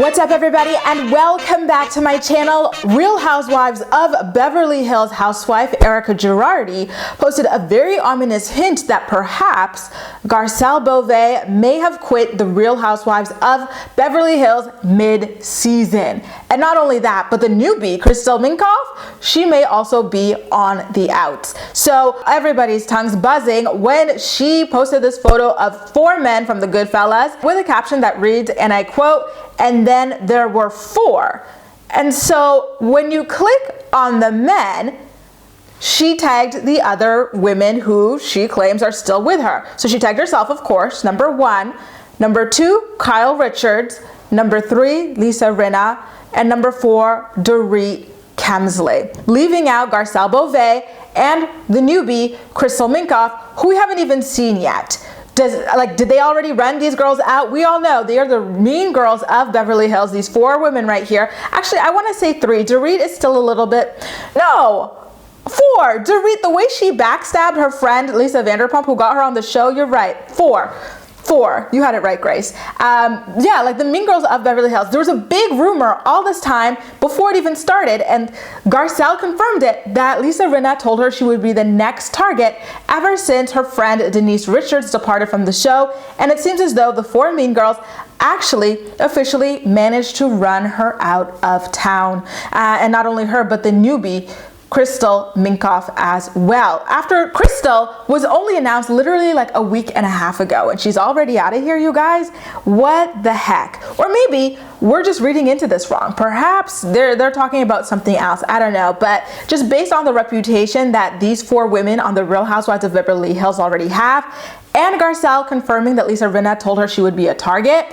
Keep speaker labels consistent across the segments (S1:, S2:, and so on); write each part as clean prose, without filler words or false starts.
S1: What's up, everybody, and welcome back to my channel. Real Housewives of Beverly Hills housewife Erika Girardi posted a very ominous hint that perhaps Garcelle Beauvais may have quit the Real Housewives of Beverly Hills mid-season. And not only that, but the newbie, Crystal Minkoff, she may also be on the outs. So everybody's tongues buzzing when she posted this photo of 4 men from the Goodfellas with a caption that reads, and I quote, "And then there were 4. And so when you click on the men, she tagged the other women who she claims are still with her. So she tagged herself, of course, number 1, number 2, Kyle Richards, number 3, Lisa Rinna, and number 4, Dorit Kemsley, leaving out Garcelle Beauvais and the newbie, Crystal Minkoff, who we haven't even seen yet. Did they already run these girls out? We all know they are the mean girls of Beverly Hills, these 4 women right here. Actually, I want to say 3. Dorit is still a little bit, no, 4. Dorit, the way she backstabbed her friend, Lisa Vanderpump, who got her on the show, you're right, 4. You had it right, Grace. Yeah, like the mean girls of Beverly Hills. There was a big rumor all this time before it even started, and Garcelle confirmed it, that Lisa Rinna told her she would be the next target ever since her friend Denise Richards departed from the show, and it seems as though the 4 mean girls actually officially managed to run her out of town. And not only her, but the newbie, Crystal Minkoff, as well. After Crystal was only announced literally like a week and a half ago, and she's already out of here, you guys. What the heck? Or maybe we're just reading into this wrong. Perhaps they're talking about something else. I don't know. But just based on the reputation that these 4 women on the Real Housewives of Beverly Hills already have, and Garcelle confirming that Lisa Rinna told her she would be a target,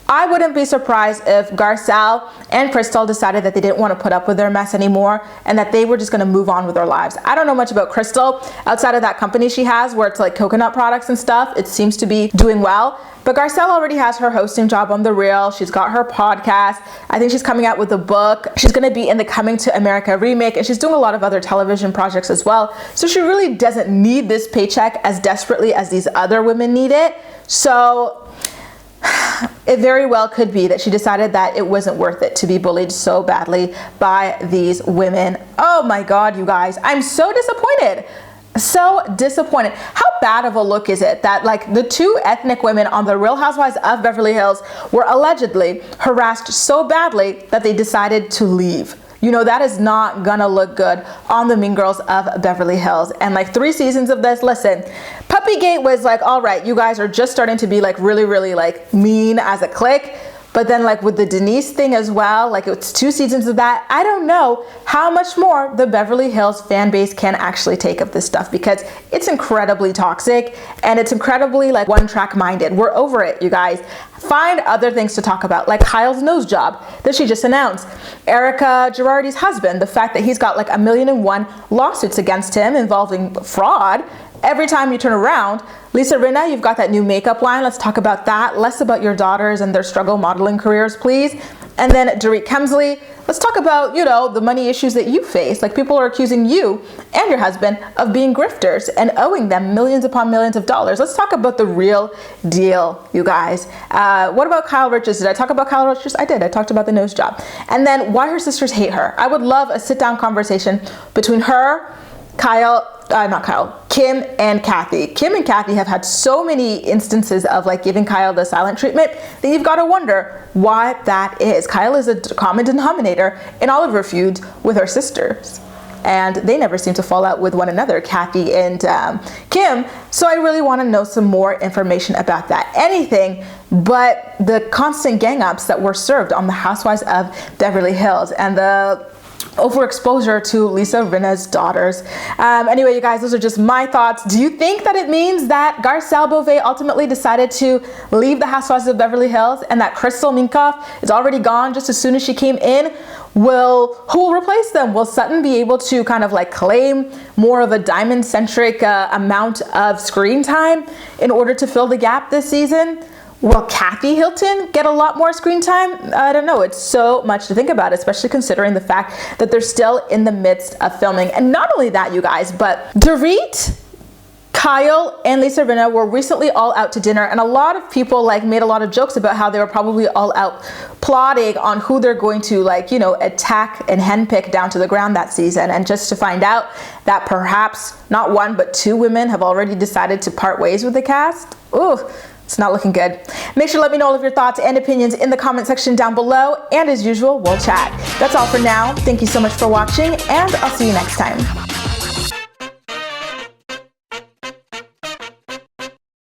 S1: I wouldn't be surprised if Garcelle and Crystal decided that they didn't want to put up with their mess anymore and that they were just going to move on with their lives. I don't know much about Crystal outside of that company she has where it's like coconut products and stuff. It seems to be doing well. But Garcelle already has her hosting job on The Real. She's got her podcast. I think she's coming out with a book. She's going to be in the Coming to America remake, and she's doing a lot of other television projects as well. So she really doesn't need this paycheck as desperately as these other women need it. So it very well could be that she decided that it wasn't worth it to be bullied so badly by these women. Oh my God, you guys, I'm so disappointed. So disappointed. How bad of a look is it that like the 2 ethnic women on the Real Housewives of Beverly Hills were allegedly harassed so badly that they decided to leave? You know, that is not gonna look good on the mean girls of Beverly Hills. And like 3 seasons of this, listen, Puppygate was like, all right, you guys are just starting to be like really like mean as a clique. But then like with the Denise thing as well, like it's 2 seasons of that. I don't know how much more the Beverly Hills fan base can actually take of this stuff, because it's incredibly toxic and it's incredibly like one-track minded. We're over it, you guys. Find other things to talk about, like Kyle's nose job that she just announced. Erika Girardi's husband, the fact that he's got like 1,000,001 lawsuits against him involving fraud. Every time you turn around, Lisa Rinna, you've got that new makeup line. Let's talk about that. Less about your daughters and their struggle modeling careers, please. And then Dorit Kemsley, let's talk about, you know, the money issues that you face. Like people are accusing you and your husband of being grifters and owing them millions upon millions of dollars. Let's talk about the real deal, you guys. What about Kyle Richards? Did I talk about Kyle Richards? I did. I talked about the nose job. And then why her sisters hate her. I would love a sit-down conversation between her, Kim and Kathy. Kim and Kathy have had so many instances of like giving Kyle the silent treatment that you've got to wonder why that is. Kyle is a common denominator in all of her feuds with her sisters, and they never seem to fall out with one another, Kathy and Kim. So I really want to know some more information about that. Anything but the constant gang ups that were served on the Housewives of Beverly Hills and the overexposure to Lisa Rinna's daughters. Anyway, you guys, those are just my thoughts. Do you think that it means that Garcelle Beauvais ultimately decided to leave the Housewives of Beverly Hills and that Crystal Minkoff is already gone just as soon as she came in? Who will replace them? Will Sutton be able to kind of like claim more of a diamond-centric amount of screen time in order to fill the gap this season? Will Kathy Hilton get a lot more screen time? I don't know. It's so much to think about, especially considering the fact that they're still in the midst of filming. And not only that, you guys, but Dorit Kyle and Lisa Rinna were recently all out to dinner, and a lot of people made a lot of jokes about how they were probably all out plotting on who they're going to attack and handpick down to the ground that season. And just to find out that perhaps not one but two women have already decided to part ways with the cast. Ooh, it's not looking good. Make sure to let me know all of your thoughts and opinions in the comment section down below, and as usual, we'll chat. That's all for now. Thank you so much for watching, and I'll see you next time.